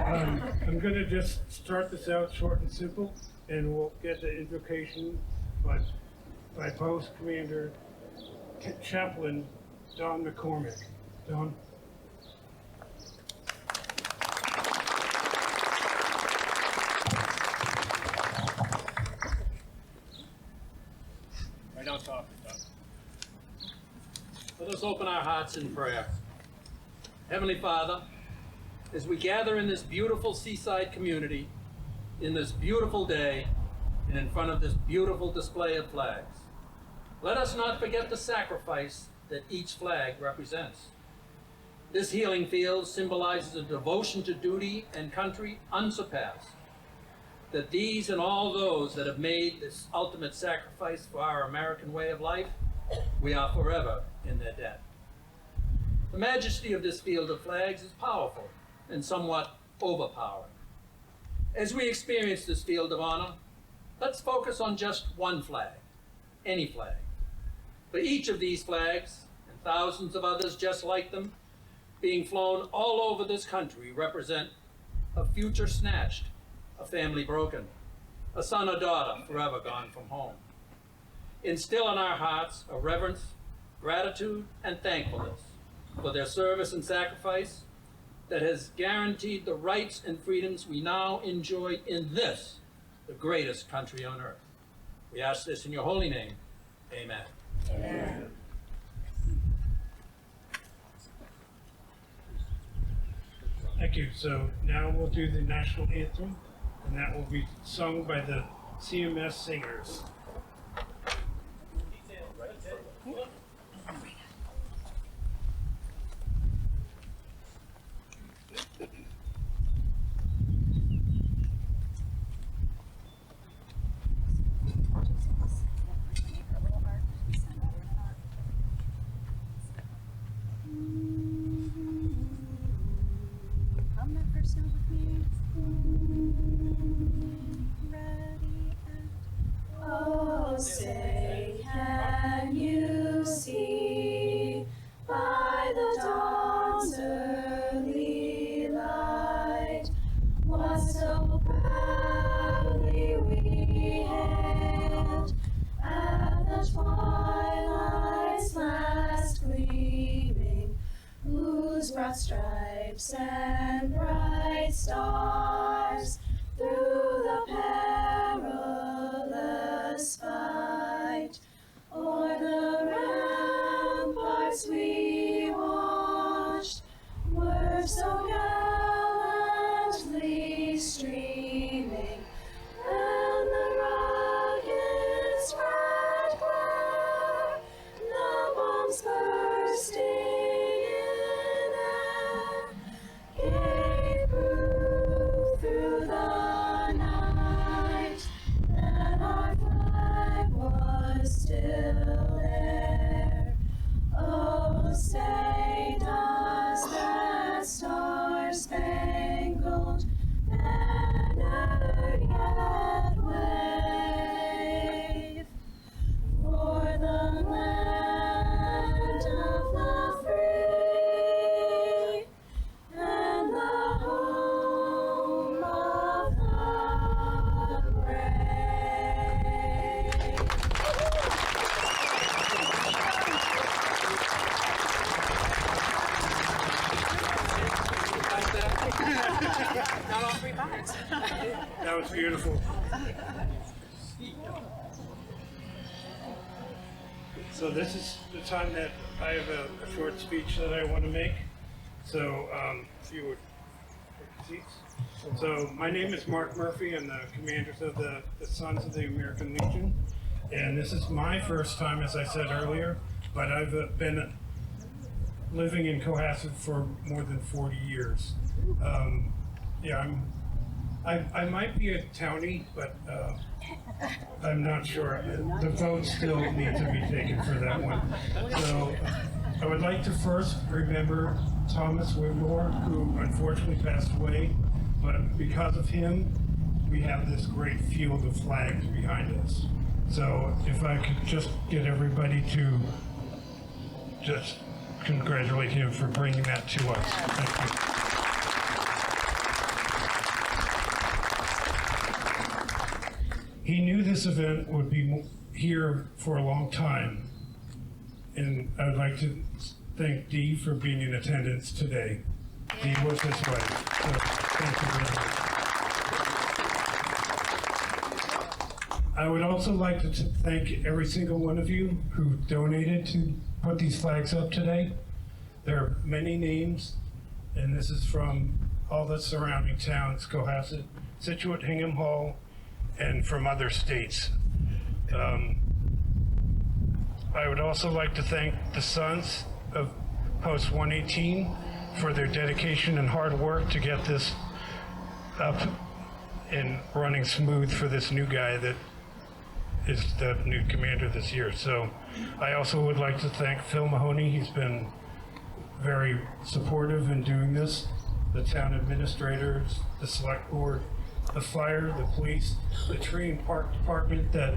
I'm going to just start this out short and simple, and we'll get the invocation by Post Commander Chaplain Don McCormick. Don. Right on top, Don. Let us open our hearts in prayer. Heavenly Father, as we gather in this beautiful seaside community, in this beautiful day, and in front of this beautiful display of flags, let us not forget the sacrifice that each flag represents. This healing field symbolizes a devotion to duty and country unsurpassed. That these and all those that have made this ultimate sacrifice for our American way of life, we are forever in their debt. The majesty of this field of flags is powerful and somewhat overpowering. As we experience this field of honor, let's focus on just one flag, any flag. For each of these flags, and thousands of others just like them, being flown all over this country, represent a future snatched, a family broken, a son or daughter forever gone from home. Instill in our hearts a reverence, gratitude, and thankfulness for their service and sacrifice that has guaranteed the rights and freedoms we now enjoy in this, the greatest country on earth. We ask this in your holy name. Amen. Amen. Thank you. So now we'll do the national anthem, and that will be sung by the CMS singers. Come that first note with me. Ready and oh, say, can you see by the dawn's early light what so proudly we hailed at the twilight's last gleaming, whose broad stripes and bright stars through the perilous fight o'er the ramparts we watched were so gallantly streaming, and the rocket's red glare, the bombs bursting in air, gave proof through the night that our flag was still there. Oh, say does that star-spangled banner yet wave for the land of the free and the home of the brave? Not all three parts. That was beautiful. So this is the time that I have a short speech that I want to make. So if you would take your seats. So my name is Mark Murphy. I'm the commander of the Sons of the American Legion. And this is my first time, as I said earlier, but I've been living in Cohasset for more than 40 years. I might be a townie, but I'm not sure. The votes still need to be taken for that one. So I would like to first remember Thomas Wigmore, who unfortunately passed away, but because of him, we have this great field of flags behind us. So if I could just get everybody to just congratulate him for bringing that to us. Thank you. He knew this event would be here for a long time, and I'd like to thank Dee for being in attendance today. Dee was his wife, so thank you very much. I would also like to thank every single one of you who donated to put these flags up today. There are many names, and this is from all the surrounding towns, Cohasset, Situate, Hingham Hall, and from other states. I would also like to thank the sons of Post 118 for their dedication and hard work to get this up and running smooth for this new guy that is the new commander this year. So I also would like to thank Phil Mahoney. He's been very supportive in doing this. The town administrators, the select board, the fire, the police, the tree and park department that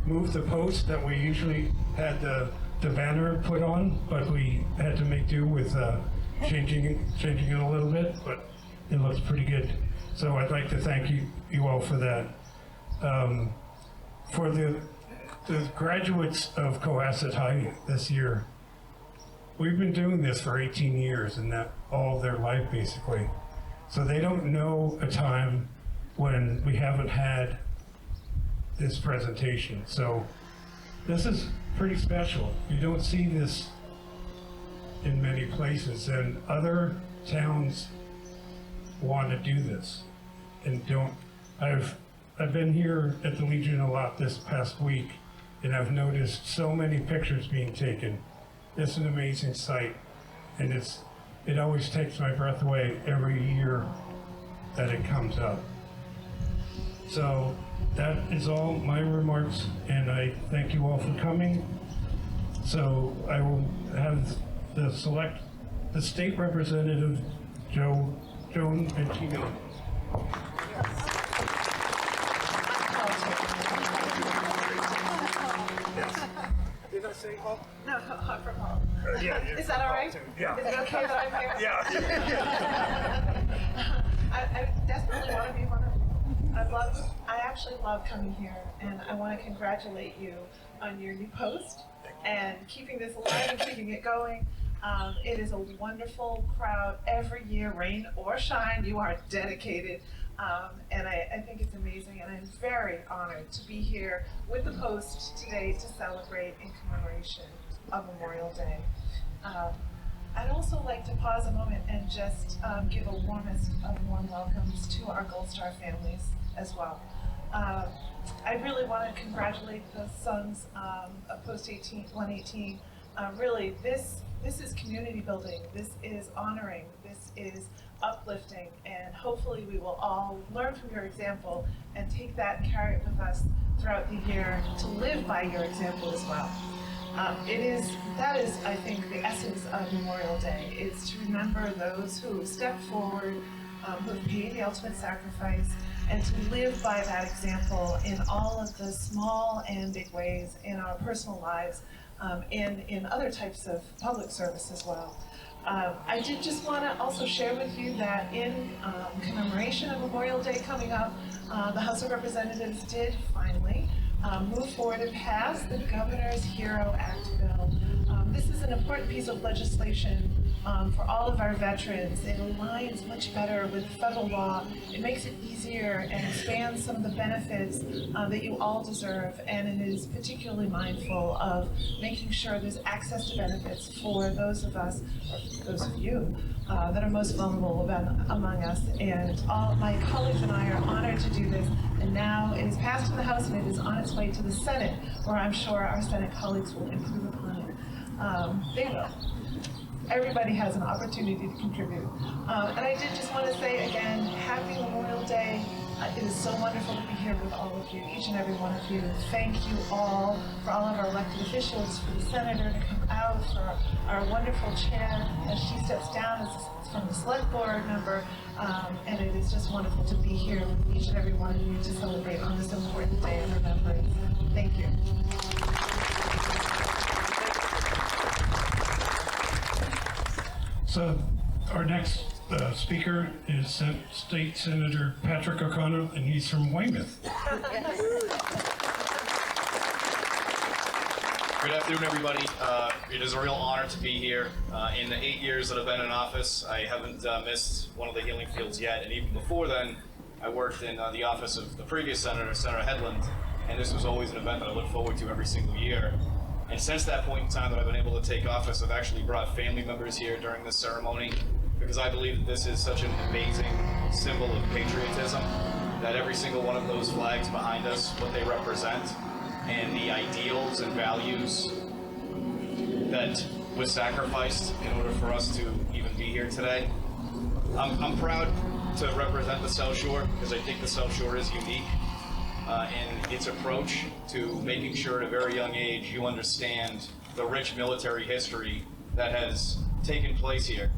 moved the post that we usually had the banner put on, but we had to make do with changing it a little bit, but it looks pretty good. So I'd like to thank you all for that. For the graduates of Cohasset High this year, we've been doing this for 18 years and that all their life basically. So they don't know a time when we haven't had this presentation. So this is pretty special. You don't see this in many places, and other towns want to do this and don't. I've been here at the Legion a lot this past week, and I've noticed so many pictures being taken. It's an amazing sight, and it always takes my breath away every year that it comes up. So that is all my remarks, and I thank you all for coming. So I will have the state representative, Joan Antino. Did I say home? No, I'm from home. Yeah. Is that all right? Yeah. Is it okay that I'm here? Yeah. I desperately want to be one of you. I actually love coming here, and I want to congratulate you on your new post and keeping this alive and keeping it going. It is a wonderful crowd every year, rain or shine. You are dedicated, and I think it's amazing, and I'm very honored to be here with the Post today to celebrate in commemoration of Memorial Day. I'd also like to pause a moment and just give a warmest of warm welcomes to our Gold Star families as well. I really want to congratulate the sons of Post 118. Really, this is community building, this is honoring, this is uplifting, and hopefully we will all learn from your example and take that and carry it with us throughout the year to live by your example as well. That is, I think, the essence of Memorial Day, is to remember those who have stepped forward, who have paid the ultimate sacrifice, and to live by that example in all of the small and big ways in our personal lives, in other types of public service as well. I did just want to also share with you that in commemoration of Memorial Day coming up, the House of Representatives did finally move forward and pass the Governor's Hero Act bill. This is an important piece of legislation for all of our veterans. It aligns much better with federal law. It makes it easier and expands some of the benefits that you all deserve, and it is particularly mindful of making sure there's access to benefits for those of us, or those of you, that are most vulnerable among us. And all my colleagues and I are honored to do this, and now it is passed in the House and it is on its way to the Senate, where I'm sure our Senate colleagues will improve upon it. They will. Everybody has an opportunity to contribute. And I did just want to say again, happy Memorial Day. It is so wonderful to be here with all of you, each and every one of you. Thank you all, for all of our elected officials, for the senator to come out, for our wonderful chair as she steps down from the select board member. And it is just wonderful to be here with each and every one of you to celebrate on this important day of remembrance. Thank you. So our next speaker is State Senator Patrick O'Connell, and he's from Weymouth. Good afternoon, everybody. It is a real honor to be here. In the 8 years that I've been in office, I haven't missed one of the healing fields yet, and even before then, I worked in the office of the previous senator, Senator Headland, and this was always an event that I look forward to every single year. And since that point in time that I've been able to take office, I've actually brought family members here during this ceremony because I believe that this is such an amazing symbol of patriotism, that every single one of those flags behind us, what they represent, and the ideals and values that was sacrificed in order for us to even be here today. I'm proud to represent the South Shore because I think the South Shore is unique in its approach to making sure at a very young age you understand the rich military history that has taken place here.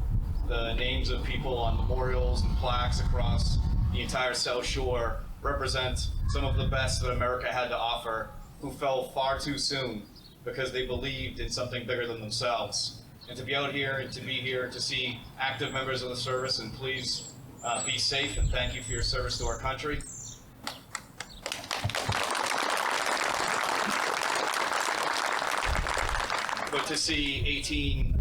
The names of people on memorials and plaques across the entire South Shore represent some of the best that America had to offer, who fell far too soon because they believed in something bigger than themselves. And to be out here and to be here to see active members of the service, and please be safe and thank you for your service to our country. But to see 18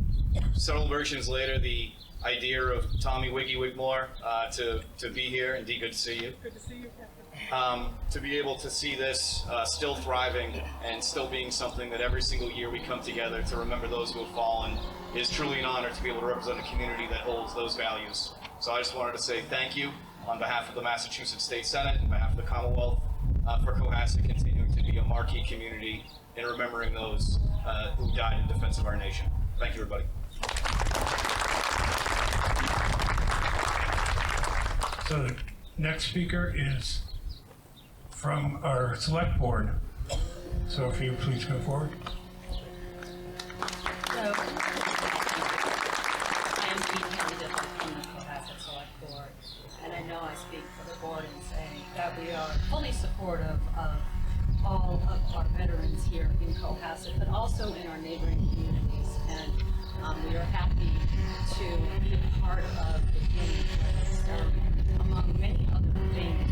celebrations later, the idea of Tommy Wiggy Wigmore to be here. Indeed, good to see you. Good to see you, Captain. To be able to see this still thriving and still being something that every single year we come together to remember those who have fallen is truly an honor to be able to represent a community that holds those values. So I just wanted to say thank you on behalf of the Massachusetts State Senate, on behalf of the Commonwealth, for Cohasset continuing to be a marquee community in remembering those who died in defense of our nation. Thank you, everybody. So the next speaker is from our select board. So if you please come forward. So, I am Pete Candidate from the Cohasset Select Board, and I know I speak for the board in saying that we are fully supportive of all of our veterans here in Cohasset, but also in our neighboring communities. And we are happy to be a part of the healing ceremony, among many other things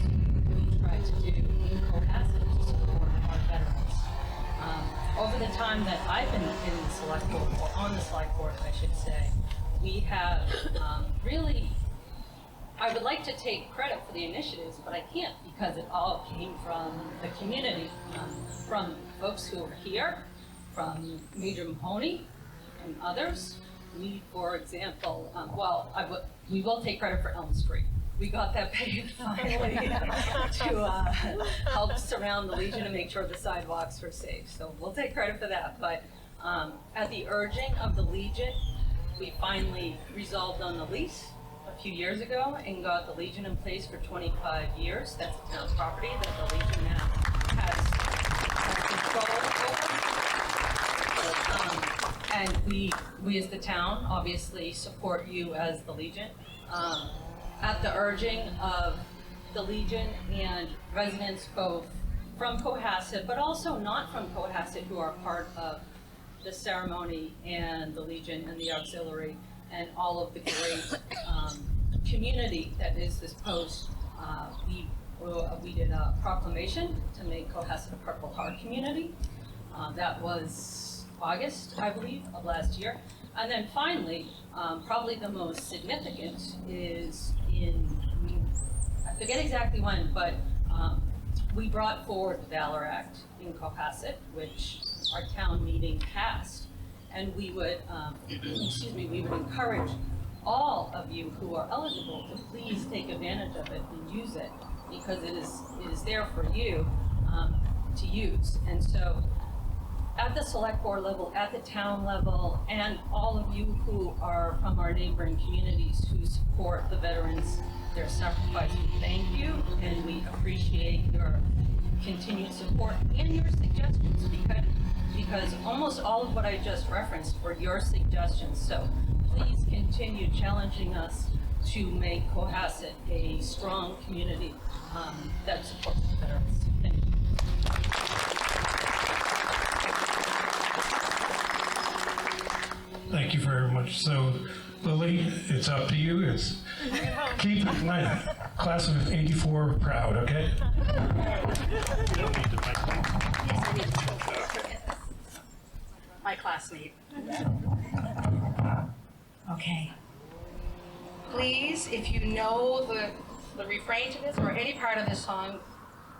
we try to do in Cohasset to support our veterans. Over the time that I've been in the select board, or on the select board, I should say, we have really, I would like to take credit for the initiatives, but I can't because it all came from the community, from folks who are here, from Major Mahoney and others. We, for example, we will take credit for Elm Street. We got that paid finally to help surround the Legion and make sure the sidewalks were safe. So we'll take credit for that. But at the urging of the Legion, we finally resolved on the lease a few years ago and got the Legion in place for 25 years. That's a town property that the Legion now has control over. And we as the town obviously support you as the Legion. At the urging of the Legion and residents both from Cohasset, but also not from Cohasset, who are part of the ceremony and the Legion and the auxiliary and all of the great community that is this post, we did a proclamation to make Cohasset a Purple Heart community. That was August, I believe, of last year. And then finally, probably the most significant is I forget exactly when, but we brought forward the Valor Act in Cohasset, which our town meeting passed. And we would, we would encourage all of you who are eligible to please take advantage of it and use it, because it is there for you to use. And so at the select board level, at the town level, and all of you who are from our neighboring communities who support the veterans, their sacrifice, we thank you, and we appreciate your continued support and your suggestions, because almost all of what I just referenced were your suggestions. So please continue challenging us to make Cohasset a strong community that supports the veterans. Thank you. Thank you very much. So Lily, it's up to you. Keep class of '84 proud, okay? You don't need to mic. My classmate. Okay. Please, if you know the refrain to this or any part of this song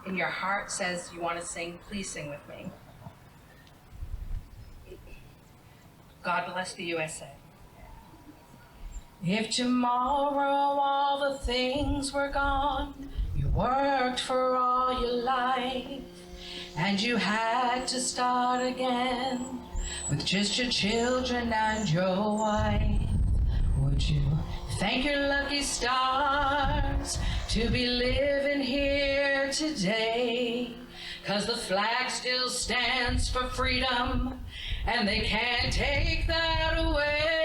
in your heart says you want to sing, please sing with me. God bless the USA. If tomorrow all the things were gone, you worked for all your life, and you had to start again with just your children and your wife, would you thank your lucky stars to be living here today? 'Cause the flag still stands for freedom, and they can't take that away.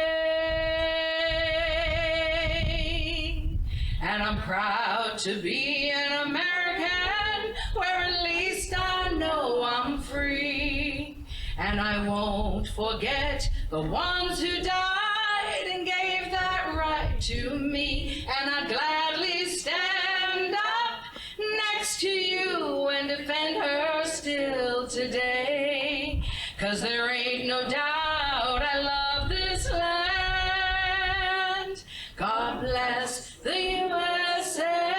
And I'm proud to be an American, where at least I know I'm free. And I won't forget the ones who died and gave that right to me. And I'd gladly stand up next to you and defend her still today. 'Cause there ain't no doubt I love this land. God bless the USA.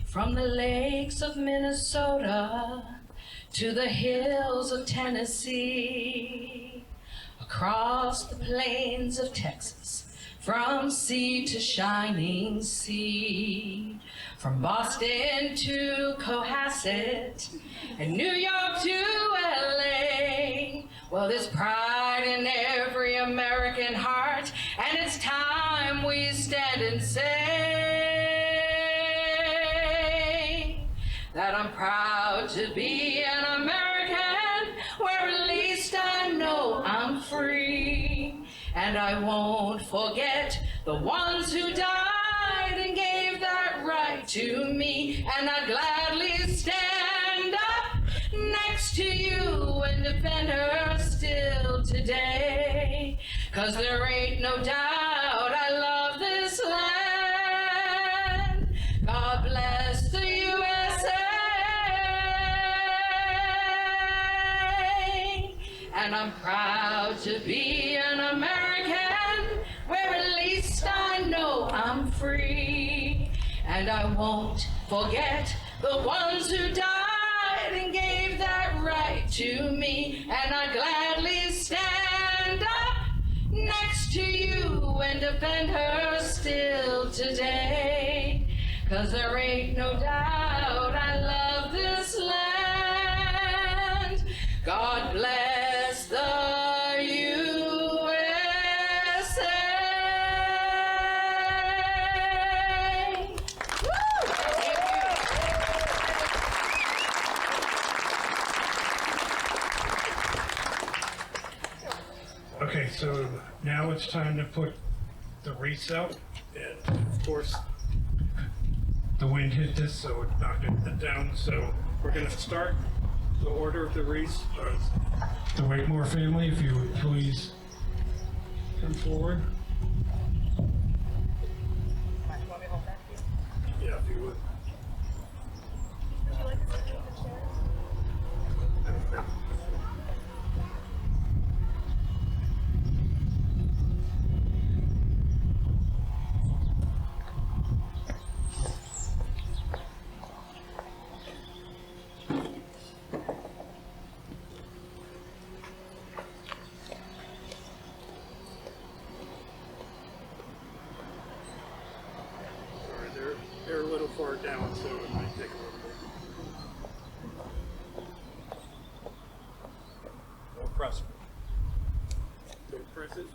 From the lakes of Minnesota to the hills of Tennessee, across the plains of Texas, from sea to shining sea, from Boston to Cohasset, and New York to LA. Well, there's pride in every American heart, and it's time we stand and say that I'm proud to be an American, where at least I know I'm free. And I won't forget the ones who died and gave that right to me. And I'd gladly stand up next to you and defend her still today. 'Cause there ain't no doubt I love this land. God bless the USA. And I'm proud to be an American, where at least I know I'm free. And I won't forget the ones who died and gave that right to me. And I gladly stand up next to you and defend her still today. 'Cause there ain't no doubt I love this land. God bless the USA. Okay, so now it's time to put the wreaths out. And of course, the wind hit this, so it knocked it down. So we're going to start the order of the wreaths. The Wakemore family, if you would please come forward. Yeah, if you would. They're a little far down, so it might take a little bit. Don't press it. Don't press it.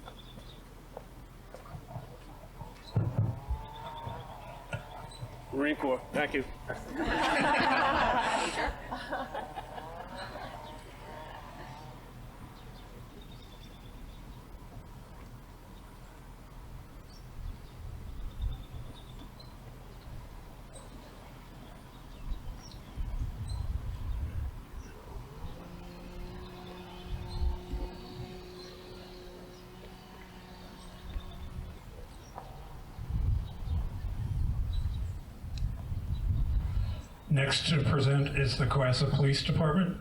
Marine Corps, thank you. Next to present is the Cohasset Police Department.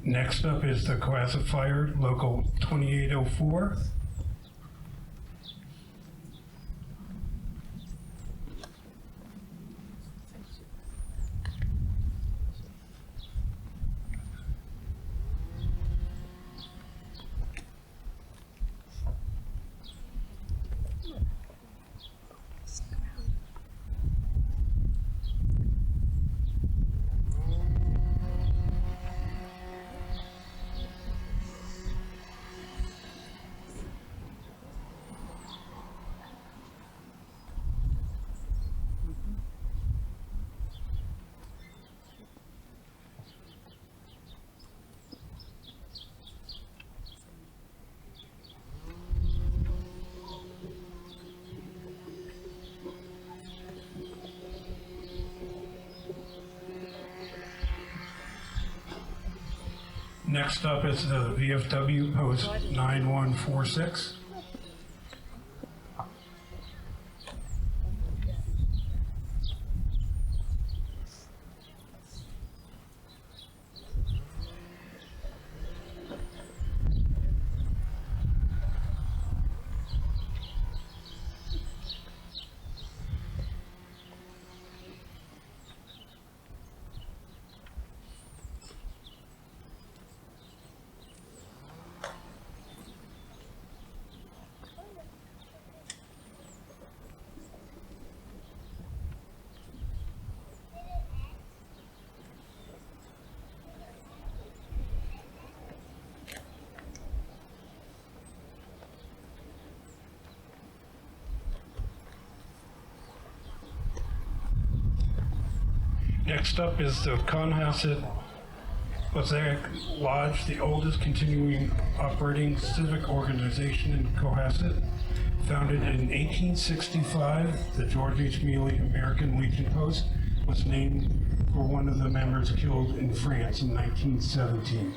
Next up is the Cohasset Fire, Local 2804. Next up is the VFW Post 9146. Next up is the Cohasset Mosaic Lodge, the oldest continuing operating civic organization in Cohasset. Founded in 1865, the George H. Mealy American Legion Post was named for one of the members killed in France in 1917.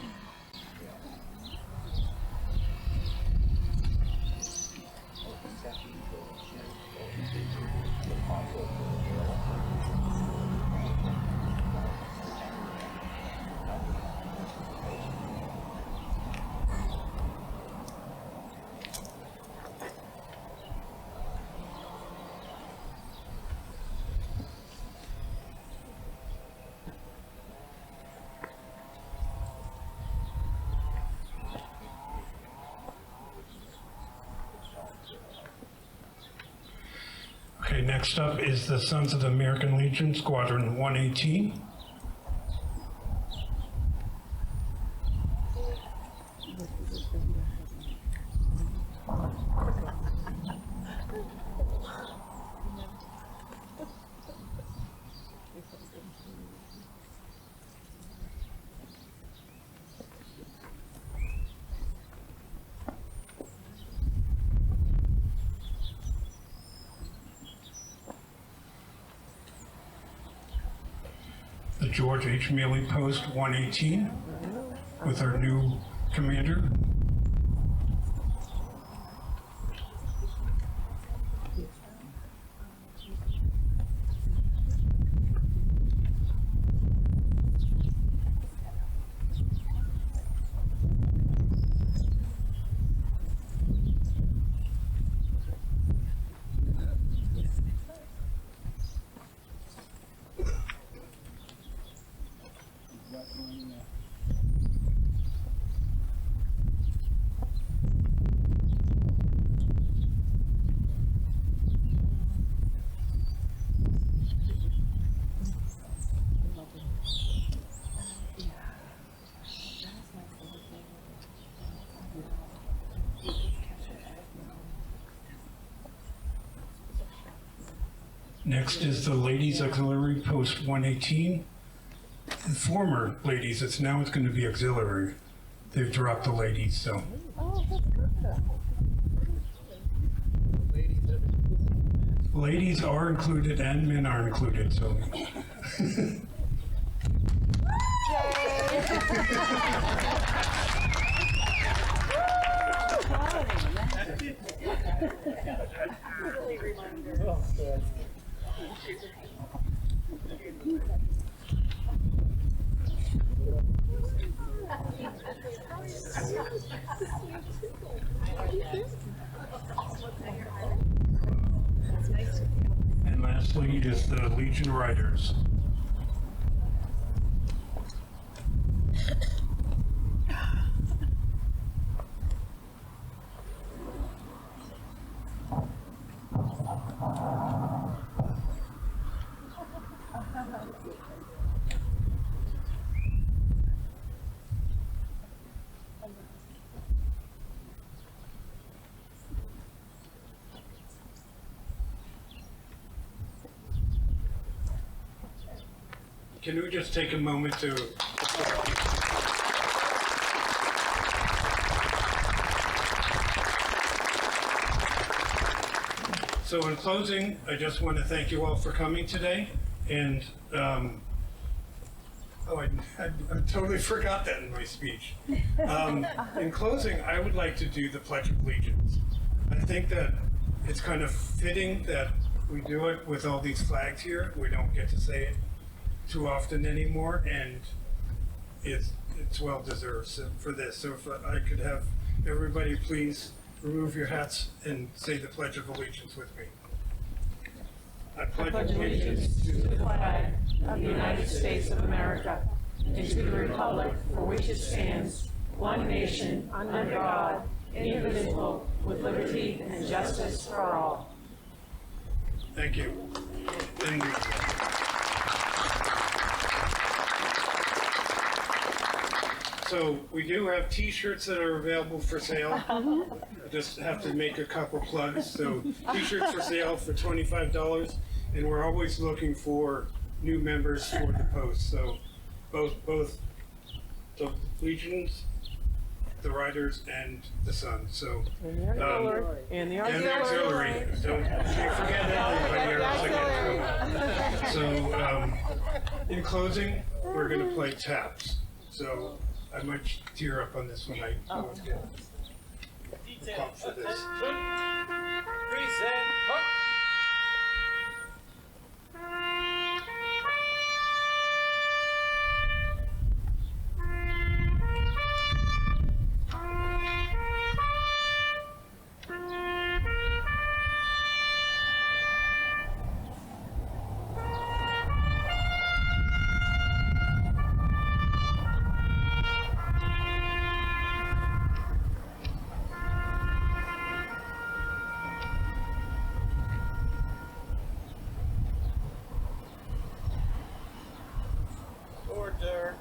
Okay, next up is the Sons of the American Legion, Squadron 118. The George H. Mealy Post 118 with our new commander. Next is the Ladies Auxiliary Post 118. The former ladies, it's going to be auxiliary. They've dropped the ladies, so. Ladies are included and men are included, so. And lastly is the Legion Riders. Can we just take a moment to... So in closing, I just want to thank you all for coming today. And, I totally forgot that in my speech. In closing, I would like to do the Pledge of Allegiance. I think that it's kind of fitting that we do it with all these flags here. We don't get to say it too often anymore, and it's well deserved for this. So if I could have everybody please remove your hats and say the Pledge of Allegiance with me. I pledge allegiance to the flag of the United States of America and to the republic for which it stands, one nation, under God, indivisible, with liberty and justice for all. Thank you. And so we do have T-shirts that are available for sale. I just have to make a couple plugs. So T-shirts for sale for $25, and we're always looking for new members for the post. So both the Legions, the Riders, and the Sun. So And the auxiliary. Don't forget everybody else. So in closing, we're going to play taps. So I might tear up on this one. I won't get pumped for this. Present. Order.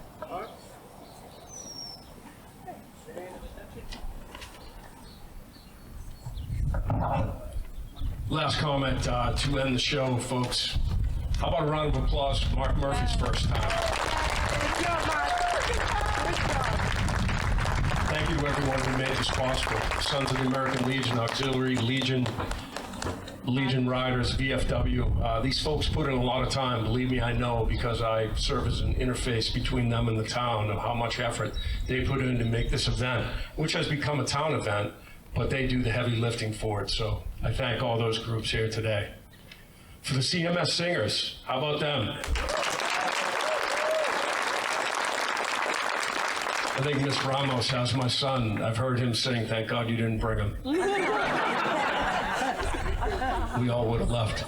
Last comment to end the show, folks. How about a round of applause for Mark Murphy's first time? Thank you to everyone who made this possible. Sons of the American Legion, Auxiliary, Legion Riders, VFW. These folks put in a lot of time. Believe me, I know, because I serve as an interface between them and the town of how much effort they put in to make this event, which has become a town event, but they do the heavy lifting for it. So I thank all those groups here today. For the CMS singers, how about them? I think Miss Ramos has my son. I've heard him sing. Thank God you didn't bring him. We all would have left.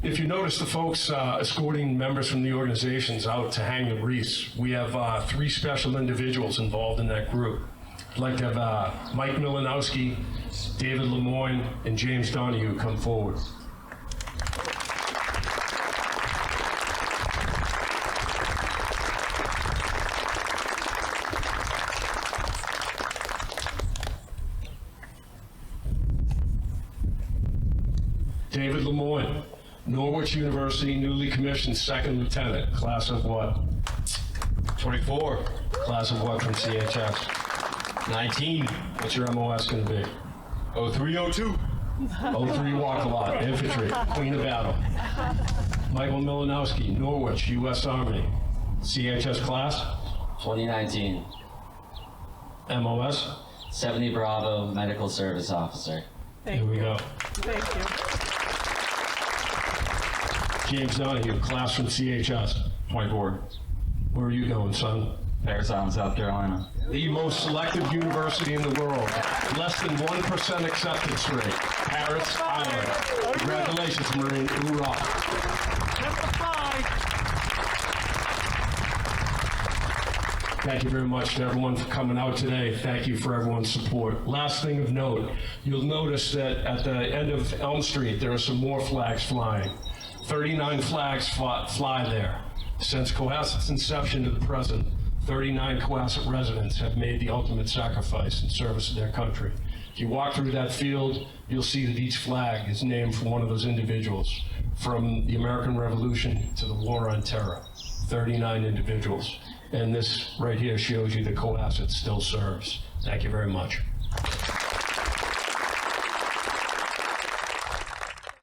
If you notice the folks escorting members from the organizations out to hang the wreaths, we have 3 special individuals involved in that group. I'd like to have Mike Milanowski, David Lemoyne, and James Donahue come forward. David Lemoyne, Norwich University, newly commissioned second lieutenant, class of what? 24. Class of what from CHS? 19. What's your MOS going to be? 0302. 03 walk a lot, infantry, queen of battle. Michael Milanowski, Norwich, U.S. Army, CHS class? 2019. MOS? 70 Bravo Medical Service Officer. Here we go. Thank you. James Donahue, class from CHS. 24. Where are you going, son? Parris Island, South Carolina. The most selective university in the world. Less than 1% acceptance rate. Parris Island. Congratulations, Marine. Hoorah. Thank you very much to everyone for coming out today. Thank you for everyone's support. Last thing of note, you'll notice that at the end of Elm Street, there are some more flags flying. 39 flags fly there. Since Cohasset's inception to the present, 39 Cohasset residents have made the ultimate sacrifice in service of their country. If you walk through that field, you'll see that each flag is named for one of those individuals, from the American Revolution to the War on Terror. 39 individuals. And this right here shows you that Cohasset still serves. Thank you very much.